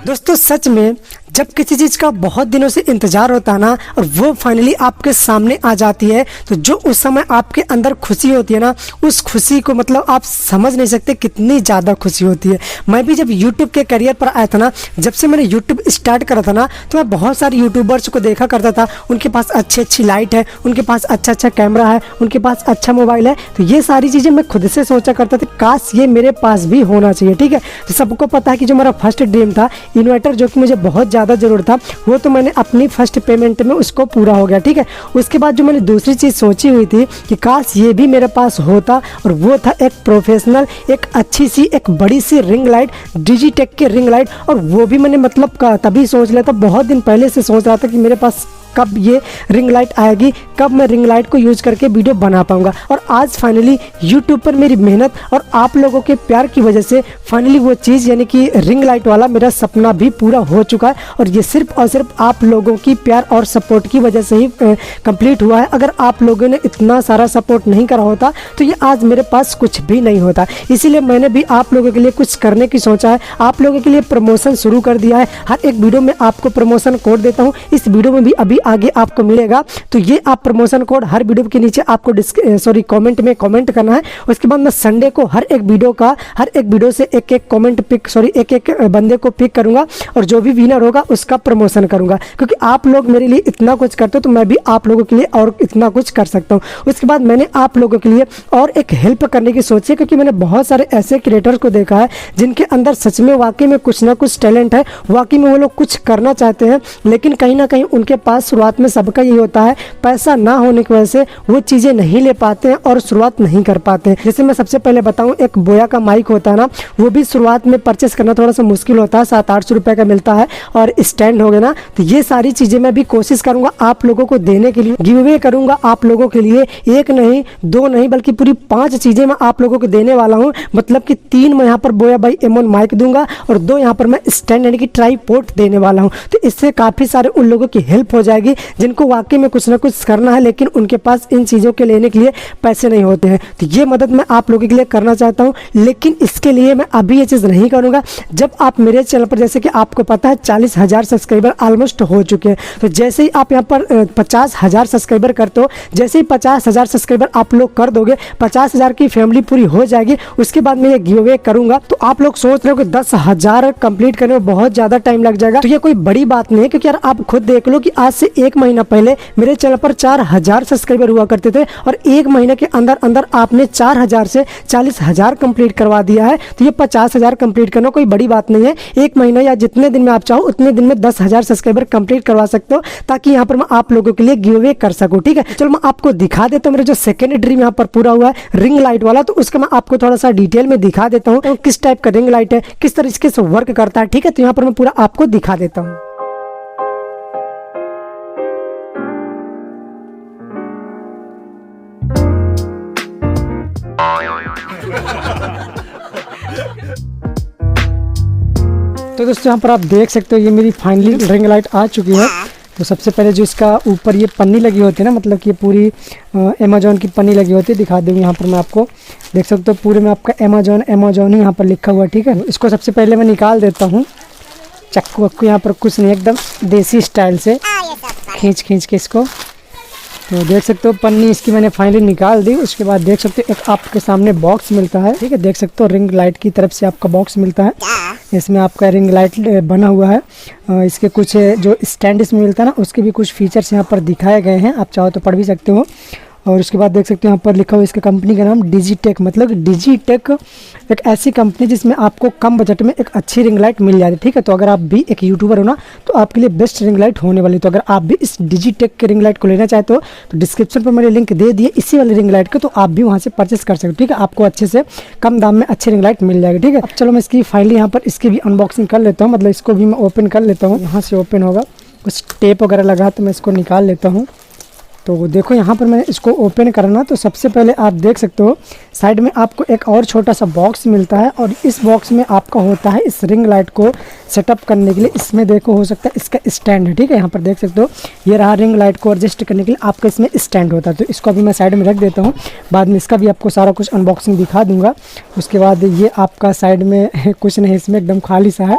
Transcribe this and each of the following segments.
दोस्तों सच में जब किसी चीज़ का बहुत दिनों से इंतज़ार होता है ना और वो फाइनली आपके सामने आ जाती है तो जो उस समय आपके अंदर खुशी होती है ना, उस खुशी को मतलब आप समझ नहीं सकते कितनी ज़्यादा खुशी होती है। मैं भी जब YouTube के करियर पर आया था ना, जब से मैंने YouTube स्टार्ट करा था ना, तो मैं बहुत सारे यूट्यूबर्स को देखा करता था। उनके पास अच्छी लाइट है, उनके पास अच्छा कैमरा है, उनके पास अच्छा मोबाइल है। तो ये सारी चीज़ें मैं खुद से सोचा करता था काश ये मेरे पास भी होना चाहिए। ठीक है, तो सबको पता है कि जो मेरा फर्स्ट ड्रीम था इन्वर्टर, जो कि मुझे बहुत ज़्यादा ज़रूरत था, वो तो मैंने अपनी फर्स्ट पेमेंट में उसको पूरा हो गया। ठीक है, उसके बाद जो मैंने दूसरी चीज़ सोची हुई थी कि काश ये भी मेरे पास होता, और वो था एक प्रोफेशनल, एक अच्छी सी, एक बड़ी सी रिंग लाइट, डिजिटेक की रिंग लाइट। और वो भी मैंने मतलब तभी सोच लिया था, बहुत दिन पहले से सोच रहा था कि मेरे पास कब ये रिंग लाइट आएगी, कब मैं रिंग लाइट को यूज़ करके वीडियो बना पाऊंगा। और आज फाइनली यूट्यूब पर मेरी मेहनत और आप लोगों के प्यार की वजह से फाइनली वो चीज़ यानी कि रिंग लाइट वाला मेरा सपना भी पूरा हो चुका है। और ये सिर्फ और सिर्फ आप लोगों की प्यार और सपोर्ट की वजह से ही कंप्लीट हुआ है। अगर आप लोगों ने इतना सारा सपोर्ट नहीं करा होता तो ये आज मेरे पास कुछ भी नहीं होता। इसीलिए मैंने भी आप लोगों के लिए कुछ करने की सोचा है, आप लोगों के लिए प्रमोशन शुरू कर दिया है। हर एक वीडियो में आपको प्रमोशन कोड देता हूँ, इस वीडियो में भी अभी आगे आपको मिलेगा। तो ये आप प्रमोशन कोड हर वीडियो के नीचे आपको कमेंट में कमेंट करना है। उसके बाद मैं संडे को हर एक वीडियो से एक बंदे को पिक करूंगा और जो भी विनर होगा उसका प्रमोशन करूंगा। क्योंकि आप लोग मेरे लिए इतना कुछ करते हो तो मैं भी आप लोगों के लिए और इतना कुछ कर सकता हूँ। उसके बाद मैंने आप लोगों के लिए और एक हेल्प करने की सोची है, क्योंकि मैंने बहुत सारे ऐसे क्रिएटर्स को देखा है जिनके अंदर सच में वाकई में कुछ ना कुछ टैलेंट है, वाकई में वो लोग कुछ करना चाहते हैं, लेकिन कहीं ना कहीं उनके पास शुरुआत में सबका यही होता है, पैसा ना होने की वजह से वो चीज़ें नहीं ले पाते हैं और शुरुआत नहीं कर पाते हैं। जैसे मैं सबसे पहले बताऊं, एक बोया का माइक होता है ना, वो भी शुरुआत में परचेस करना थोड़ा सा मुश्किल होता है, 700-800 रुपये का मिलता है। और स्टैंड हो गया ना, तो ये सारी चीज़ें मैं भी कोशिश करूंगा आप लोगों को देने के लिए, गिव अवे करूंगा आप लोगों के लिए। एक नहीं, दो नहीं, बल्कि पूरी 5 चीज़ें मैं आप लोगों को देने वाला हूँ। मतलब कि 3 मैं यहाँ पर बोया बाई M1 माइक दूंगा और 2 यहाँ पर मैं स्टैंड यानी कि ट्राईपोड देने वाला हूँ। तो इससे काफ़ी सारे उन लोगों की हेल्प हो जाएगी जिनको वाकई में कुछ ना कुछ करना है, लेकिन उनके पास इन चीज़ों के लेने के लिए पैसे नहीं होते हैं। तो ये मदद मैं आप लोगों के लिए करना चाहता हूँ, लेकिन इसके लिए मैं अभी ये चीज़ नहीं करूँगा जब आप मेरे चैनल पर, जैसे कि आपको पता है 40,000 सब्सक्राइबर ऑलमोस्ट हो चुके हैं। तो जैसे ही आप यहाँ पर 50,000 सब्सक्राइबर करते हो, जैसे ही 50,000 सब्सक्राइबर आप लोग कर दोगे, 50,000 की फैमिली पूरी हो जाएगी। उसके बाद मैं ये गिव अवे करूँगा। तो आप लोग सोच रहे हो कि 10,000 कंप्लीट करने में बहुत ज़्यादा टाइम लग जाएगा, तो ये कोई बड़ी बात नहीं है। क्योंकि यार आप खुद देख लो कि आज से 1 महीना पहले मेरे चैनल पर 4,000 सब्सक्राइबर हुआ करते थे और 1 महीने के अंदर अंदर आपने 4,000 से 40,000 कंप्लीट करवा दिया है। तो ये 50,000 कंप्लीट करना कोई बड़ी बात नहीं है। 1 महीना या जितने दिन में आप चाहो उतने दिन में 10,000 सब्सक्राइबर कंप्लीट करवा सकते हो, ताकि यहाँ पर मैं आप लोगों के लिए गिव अवे कर सकूँ। ठीक है, चलो मैं आपको दिखा देता हूँ मेरा जो सेकेंड ड्रीम यहाँ पर पूरा हुआ है रिंग लाइट वाला। तो उसका मैं आपको थोड़ा सा डिटेल में दिखा देता हूँ किस टाइप का रिंग लाइट है, किस तरीके से वर्क करता है। ठीक है, तो यहाँ पर मैं पूरा आपको दिखा देता हूँ। तो दोस्तों यहाँ पर आप देख सकते हो ये मेरी फाइनली रिंग लाइट आ चुकी है। तो सबसे पहले जो इसका ऊपर ये पन्नी लगी होती है ना, मतलब कि ये पूरी अमेजोन की पन्नी लगी होती है, दिखा दूँगी यहाँ पर मैं आपको। देख सकते हो पूरे में आपका अमेजोन ही यहाँ पर लिखा हुआ है। ठीक है, इसको सबसे पहले मैं निकाल देता हूँ, चक्कू वक्कू यहाँ पर कुछ नहीं, एकदम देसी स्टाइल से खींच के इसको। तो देख सकते हो पन्नी इसकी मैंने फाइनली निकाल दी। उसके बाद देख सकते हो एक आपके सामने बॉक्स मिलता है। ठीक है, देख सकते हो रिंग लाइट की तरफ से आपका बॉक्स मिलता है, इसमें आपका रिंग लाइट बना हुआ है। इसके कुछ जो स्टैंड इसमें मिलता है ना, उसके भी कुछ फीचर्स यहाँ पर दिखाए गए हैं, आप चाहो तो पढ़ भी सकते हो। और उसके बाद देख सकते हो यहाँ पर लिखा हुआ इसका कंपनी का नाम डिजिटेक, मतलब डिजिटेक एक ऐसी कंपनी जिसमें आपको कम बजट में एक अच्छी रिंग लाइट मिल जाती है। ठीक है, तो अगर आप भी एक यूट्यूबर हो ना, तो आपके लिए बेस्ट रिंग लाइट होने वाली। तो अगर आप भी इस डिजिटेक के रिंग लाइट को लेना चाहते हो तो डिस्क्रिप्शन पर मैंने लिंक दे दिए इसी वाली रिंग लाइट को, तो आप भी वहाँ से परचेस कर सकते हो। ठीक है, आपको अच्छे से कम दाम में अच्छी रिंग लाइट मिल जाएगी। ठीक है, अब चलो मैं इसकी फाइनली यहाँ पर इसकी भी अनबॉक्सिंग कर लेता हूँ, मतलब इसको भी मैं ओपन कर लेता हूँ। यहाँ से ओपन होगा, कुछ टेप वगैरह लगा तो मैं इसको निकाल लेता हूँ। तो देखो यहाँ पर मैंने इसको ओपन करना, तो सबसे पहले आप देख सकते हो साइड में आपको एक और छोटा सा बॉक्स मिलता है, और इस बॉक्स में आपका होता है इस रिंग लाइट को सेटअप करने के लिए। इसमें देखो हो सकता है इसका स्टैंड है, ठीक है। यहाँ पर देख सकते हो ये रहा रिंग लाइट को एडजस्ट करने के लिए आपका इसमें स्टैंड होता है। तो इसको अभी मैं साइड में रख देता हूँ, बाद में इसका भी आपको सारा कुछ अनबॉक्सिंग दिखा दूंगा। उसके बाद ये आपका साइड में कुछ नहीं, इसमें एकदम खाली सा है,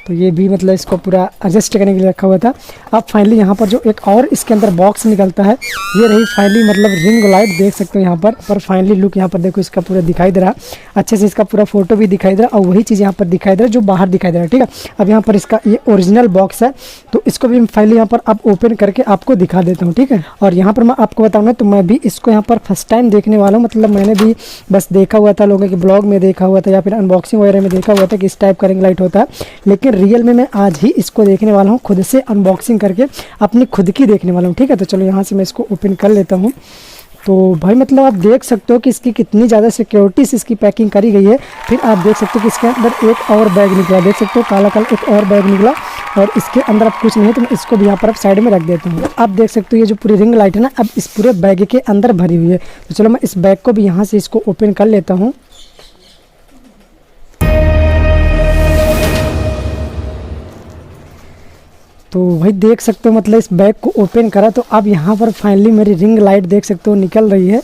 तो ये भी मतलब इसको पूरा एडजस्ट करने के लिए रखा हुआ था। अब फाइनली यहाँ पर जो एक और इसके अंदर बॉक्स निकलता है, ये रही फाइनली मतलब रिंग लाइट। देख सकते हो यहाँ पर फाइनली लुक यहाँ पर देखो इसका पूरा दिखाई दे रहा है अच्छे से, इसका पूरा फोटो भी दिखाई दे रहा है, और वही चीज़ यहाँ पर दिखाई दे रहा है जो बाहर दिखाई दे रहा है, ठीक है। अब यहाँ पर इसका ये ओरिजिनल बॉक्स है, तो इसको भी फाइनली यहाँ पर अब ओपन करके आपको दिखा देता हूँ, ठीक है। और यहाँ पर मैं आपको बताऊँ ना, तो मैं भी इसको यहाँ पर फर्स्ट टाइम देखने वाला हूँ। मतलब मैंने भी बस देखा हुआ था, लोगों के ब्लॉग में देखा हुआ था या फिर अनबॉक्सिंग वगैरह में देखा हुआ था कि इस टाइप का रिंग लाइट होता है, लेकिन रियल में मैं आज ही इसको देखने वाला हूँ, खुद से अनबॉक्सिंग करके अपनी खुद की देखने वाला हूँ, ठीक है। तो चलो यहाँ से मैं इसको ओपन कर लेता हूँ। तो भाई मतलब आप देख सकते हो कि इसकी कितनी ज़्यादा सिक्योरिटी से इसकी पैकिंग करी गई है। फिर आप देख सकते हो कि इसके अंदर एक और बैग निकला, देख सकते हो काला काला एक और बैग निकला, और इसके अंदर अब कुछ नहीं, तो मैं इसको भी यहाँ पर अब साइड में रख देता हूँ। आप देख सकते हो ये जो पूरी रिंग लाइट है ना, अब इस पूरे बैग के अंदर भरी हुई है। तो चलो मैं इस बैग को भी यहाँ से इसको ओपन कर लेता हूँ। तो भाई देख सकते हो मतलब इस बैग को ओपन करा, तो अब यहाँ पर फाइनली मेरी रिंग लाइट देख सकते हो निकल रही है।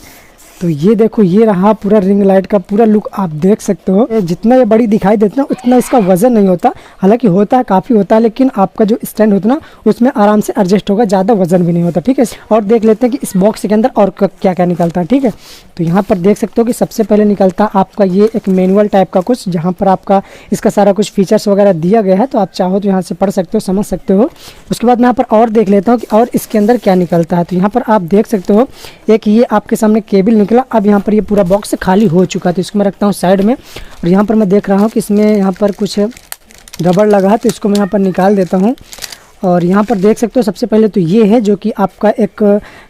तो ये देखो ये रहा पूरा रिंग लाइट का पूरा लुक, आप देख सकते हो। जितना ये बड़ी दिखाई देती है उतना इसका वजन नहीं होता, हालांकि होता है काफ़ी होता है, लेकिन आपका जो स्टैंड होता है ना उसमें आराम से एडजस्ट होगा, ज़्यादा वजन भी नहीं होता, ठीक है। और देख लेते हैं कि इस बॉक्स के अंदर और क्या क्या निकलता है, ठीक है। तो यहाँ पर देख सकते हो कि सबसे पहले निकलता है आपका ये एक मैनुअल टाइप का कुछ, जहाँ पर आपका इसका सारा कुछ फीचर्स वगैरह दिया गया है, तो आप चाहो तो यहाँ से पढ़ सकते हो, समझ सकते हो। उसके बाद मैं यहाँ पर और देख लेता हूँ कि और इसके अंदर क्या निकलता है। तो यहाँ पर आप देख सकते हो एक ये आपके सामने केबल निकला। अब यहाँ पर ये पूरा बॉक्स खाली हो चुका है, तो इसको मैं रखता हूँ साइड में। और यहाँ पर मैं देख रहा हूँ कि इसमें यहाँ पर कुछ रबड़ लगा है, तो इसको मैं यहाँ पर निकाल देता हूँ। और यहाँ पर देख सकते हो सबसे पहले तो ये है जो कि आपका एक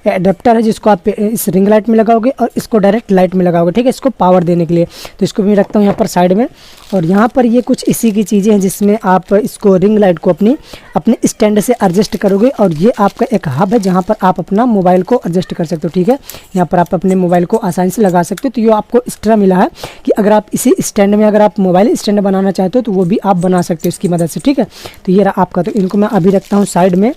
एडेप्टर है, जिसको आप इस रिंग लाइट में लगाओगे और इसको डायरेक्ट लाइट में लगाओगे, ठीक है, इसको पावर देने के लिए। तो इसको भी रखता हूँ यहाँ पर साइड में। और यहाँ पर ये कुछ इसी की चीज़ें हैं जिसमें आप इसको रिंग लाइट को अपने स्टैंड से एडजस्ट करोगे। और ये आपका एक हब है जहाँ पर आप अपना मोबाइल को एडजस्ट कर सकते हो, ठीक है। यहाँ पर आप अपने मोबाइल को आसानी से लगा सकते हो। तो ये आपको एक्स्ट्रा मिला है कि अगर आप इसी स्टैंड में अगर आप मोबाइल स्टैंड बनाना चाहते हो तो वो भी आप बना सकते हो इसकी मदद से, ठीक है। तो ये रहा आपका, तो इनको मैं अभी रखता हूँ साइड में,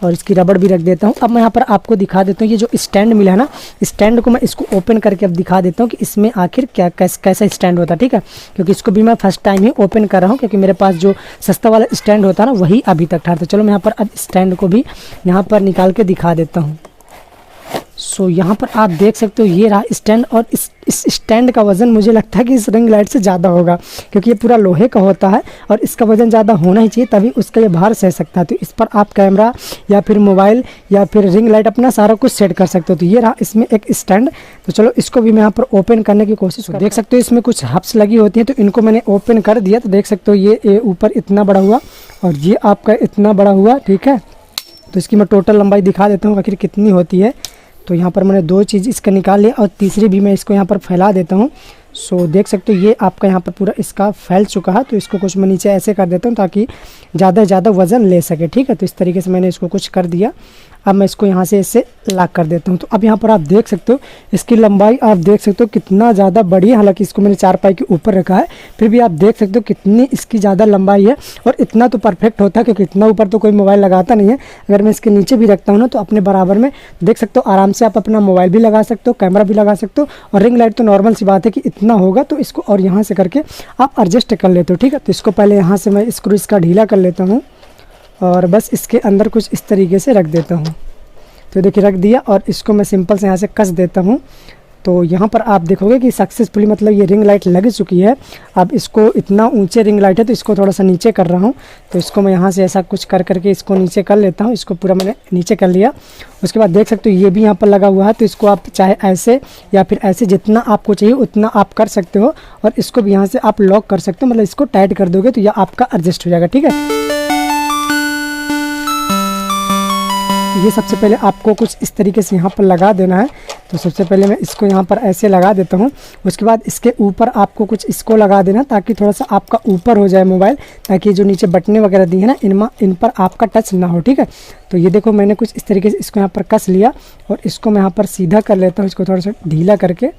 और इसकी रबड़ भी रख देता हूँ। अब मैं यहाँ पर आपको दिखा देता हूँ ये जो स्टैंड मिला है ना, स्टैंड को मैं इसको ओपन करके अब दिखा देता हूँ कि इसमें आखिर क्या कैसा स्टैंड होता है, ठीक है। क्योंकि इसको भी मैं फर्स्ट टाइम ही ओपन कर रहा हूँ, क्योंकि मेरे पास जो सस्ता वाला स्टैंड होता है ना वही अभी तक था। तो चलो मैं यहाँ पर अब स्टैंड को भी यहाँ पर निकाल के दिखा देता हूँ। सो यहाँ पर आप देख सकते हो ये रहा स्टैंड, और इस स्टैंड का वज़न मुझे लगता है कि इस रिंग लाइट से ज़्यादा होगा, क्योंकि ये पूरा लोहे का होता है और इसका वज़न ज़्यादा होना ही चाहिए, तभी उसका ये भार सह सकता है। तो इस पर आप कैमरा या फिर मोबाइल या फिर रिंग लाइट अपना सारा कुछ सेट कर सकते हो। तो ये रहा इसमें एक स्टैंड। तो चलो इसको भी मैं यहाँ पर ओपन करने की कोशिश कर, देख सकते हो इसमें कुछ हब्स लगी होती हैं, तो इनको मैंने ओपन कर दिया। तो देख सकते हो ये ऊपर इतना बड़ा हुआ और ये आपका इतना बड़ा हुआ, ठीक है। तो इसकी मैं टोटल लंबाई दिखा देता हूँ आखिर कितनी होती है। तो यहाँ पर मैंने दो चीज़ इसका निकाल लिया और तीसरी भी मैं इसको यहाँ पर फैला देता हूँ। सो देख सकते हो ये आपका यहाँ पर पूरा इसका फैल चुका है। तो इसको कुछ मैं नीचे ऐसे कर देता हूँ ताकि ज़्यादा से ज़्यादा वज़न ले सके, ठीक है। तो इस तरीके से मैंने इसको कुछ कर दिया। अब मैं इसको यहाँ से इससे लॉक कर देता हूँ। तो अब यहाँ पर आप देख सकते हो इसकी लंबाई आप देख सकते हो कितना ज़्यादा बड़ी है। हालांकि इसको मैंने 4 पाई के ऊपर रखा है, फिर भी आप देख सकते हो कितनी इसकी ज़्यादा लंबाई है। और इतना तो परफेक्ट होता है क्योंकि इतना ऊपर तो कोई मोबाइल लगाता नहीं है। अगर मैं इसके नीचे भी रखता हूँ ना तो अपने बराबर में देख सकते हो आराम से आप अपना मोबाइल भी लगा सकते हो, कैमरा भी लगा सकते हो। और रिंग लाइट तो नॉर्मल सी बात है कि इतना होगा, तो इसको और यहाँ से करके आप एडजस्ट कर लेते हो, ठीक है। तो इसको पहले यहाँ से मैं स्क्रू इसका ढीला कर लेता हूँ और बस इसके अंदर कुछ इस तरीके से रख देता हूँ। तो देखिए रख दिया और इसको मैं सिंपल से यहाँ से कस देता हूँ। तो यहाँ पर आप देखोगे कि सक्सेसफुली मतलब ये रिंग लाइट लग चुकी है। अब इसको इतना ऊंचे रिंग लाइट है तो इसको थोड़ा सा नीचे कर रहा हूँ। तो इसको मैं यहाँ से ऐसा कुछ कर करके इसको नीचे कर लेता हूँ। इसको पूरा मैंने नीचे कर लिया। उसके बाद देख सकते हो ये भी यहाँ पर लगा हुआ है। तो इसको आप चाहे ऐसे या फिर ऐसे जितना आपको चाहिए उतना आप कर सकते हो। और इसको भी यहाँ से आप लॉक कर सकते हो, मतलब इसको टाइट कर दोगे तो यह आपका एडजस्ट हो जाएगा, ठीक है। ये सबसे पहले आपको कुछ इस तरीके से यहाँ पर लगा देना है तो सबसे पहले मैं इसको यहाँ पर ऐसे लगा देता हूँ। उसके बाद इसके ऊपर आपको कुछ इसको लगा देना ताकि थोड़ा सा आपका ऊपर हो जाए मोबाइल, ताकि जो नीचे बटने वगैरह दी है ना इन पर आपका टच ना हो, ठीक है। तो ये देखो मैंने कुछ इस तरीके से इसको यहाँ पर कस लिया और इसको मैं यहाँ पर सीधा कर लेता हूँ। इसको थोड़ा सा ढीला करके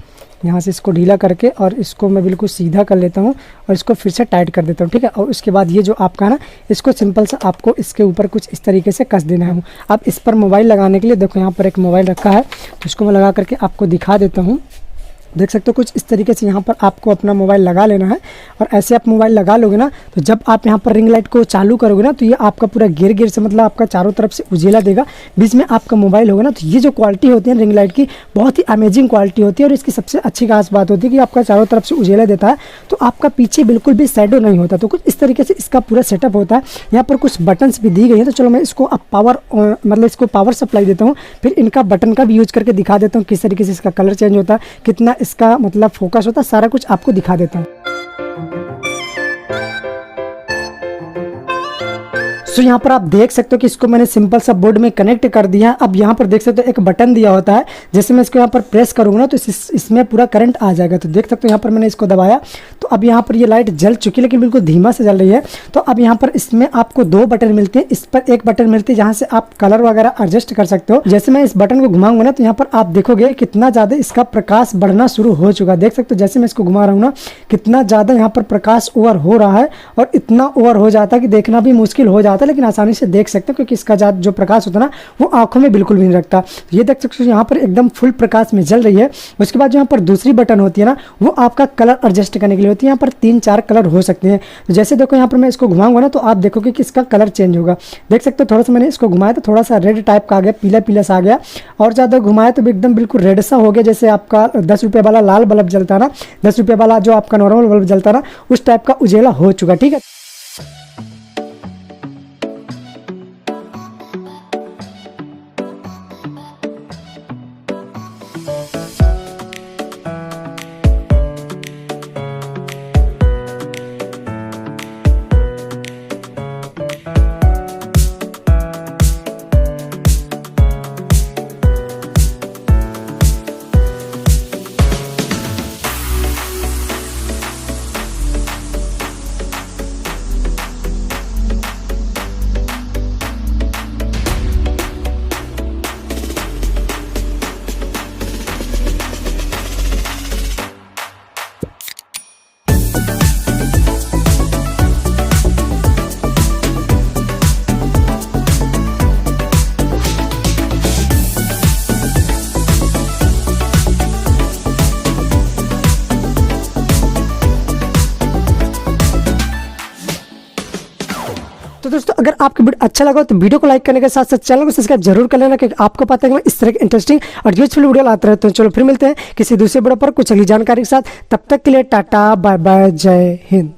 यहाँ से इसको ढीला करके और इसको मैं बिल्कुल सीधा कर लेता हूँ और इसको फिर से टाइट कर देता हूँ, ठीक है। और उसके बाद ये जो आपका ना इसको सिंपल सा आपको इसके ऊपर कुछ इस तरीके से कस देना है। अब इस पर मोबाइल लगाने के लिए देखो यहाँ पर एक मोबाइल रखा है, तो इसको मैं लगा करके आपको दिखा देता हूँ। देख सकते हो कुछ इस तरीके से यहाँ पर आपको अपना मोबाइल लगा लेना है। और ऐसे आप मोबाइल लगा लोगे ना तो जब आप यहाँ पर रिंग लाइट को चालू करोगे ना तो ये आपका पूरा गिर गिर से मतलब आपका चारों तरफ से उजेला देगा। बीच में आपका मोबाइल होगा ना तो ये जो क्वालिटी होती है रिंग लाइट की बहुत ही अमेजिंग क्वालिटी होती है। और इसकी सबसे अच्छी खास बात होती है कि आपका चारों तरफ से उजेला देता है तो आपका पीछे बिल्कुल भी शैडो नहीं होता। तो कुछ इस तरीके से इसका पूरा सेटअप होता है। यहाँ पर कुछ बटन्स भी दी गई है, तो चलो मैं इसको अब पावर मतलब इसको पावर सप्लाई देता हूँ, फिर इनका बटन का भी यूज करके दिखा देता हूँ किस तरीके से इसका कलर चेंज होता है, कितना इसका मतलब फोकस होता है, सारा कुछ आपको दिखा देता हूँ। तो यहाँ पर आप देख सकते हो कि इसको मैंने सिंपल सा बोर्ड में कनेक्ट कर दिया है। अब यहाँ पर देख सकते हो एक बटन दिया होता है, जैसे मैं इसको यहाँ पर प्रेस करूँगा ना तो इसमें पूरा करंट आ जाएगा। तो देख सकते हो यहाँ पर मैंने इसको दबाया तो अब यहाँ पर ये लाइट जल चुकी है, लेकिन बिल्कुल धीमा से जल रही है। तो अब यहाँ पर इसमें आपको 2 बटन मिलते हैं। इस पर एक बटन मिलती है जहाँ से आप कलर वगैरह एडजस्ट कर सकते हो। जैसे मैं इस बटन को घुमाऊंगा ना तो यहाँ पर आप देखोगे कितना ज़्यादा इसका प्रकाश बढ़ना शुरू हो चुका है। देख सकते हो जैसे मैं इसको घुमा रहा हूँ ना कितना ज़्यादा यहाँ पर प्रकाश ओवर हो रहा है, और इतना ओवर हो जाता है कि देखना भी मुश्किल हो जाता है, लेकिन आसानी से देख सकते हो क्योंकि इसका जो प्रकाश होता है ना वो आंखों में बिल्कुल भी नहीं रखता। ये देख सकते हो यहाँ पर एकदम फुल प्रकाश में जल रही है। उसके बाद यहाँ पर दूसरी बटन होती है ना वो आपका कलर एडजस्ट करने के लिए होती है। यहाँ पर 3-4 कलर हो सकते हैं। तो जैसे देखो यहाँ पर मैं इसको घुमाऊंगा ना तो आप देखोगे कि इसका कलर चेंज होगा। देख सकते हो थोड़ा सा मैंने इसको घुमाया तो थोड़ा सा रेड टाइप का आ गया, पीला पीला सा आ गया, और ज़्यादा घुमाया तो एकदम बिल्कुल रेड सा हो गया। जैसे आपका 10 रुपये वाला लाल बल्ब जलता है ना, 10 रुपये वाला जो आपका नॉर्मल बल्ब जलता है ना उस टाइप का उजेला हो चुका, ठीक है। तो दोस्तों अगर आपको वीडियो अच्छा लगा तो वीडियो को लाइक करने के साथ साथ चैनल को सब्सक्राइब जरूर कर लेना, क्योंकि आपको पता है कि मैं इस तरह के इंटरेस्टिंग और यूजफुल वीडियो लाते रहते हैं। चलो फिर मिलते हैं किसी दूसरे वीडियो पर कुछ अगली जानकारी के साथ। तब तक के लिए टाटा बाय बाय, जय हिंद।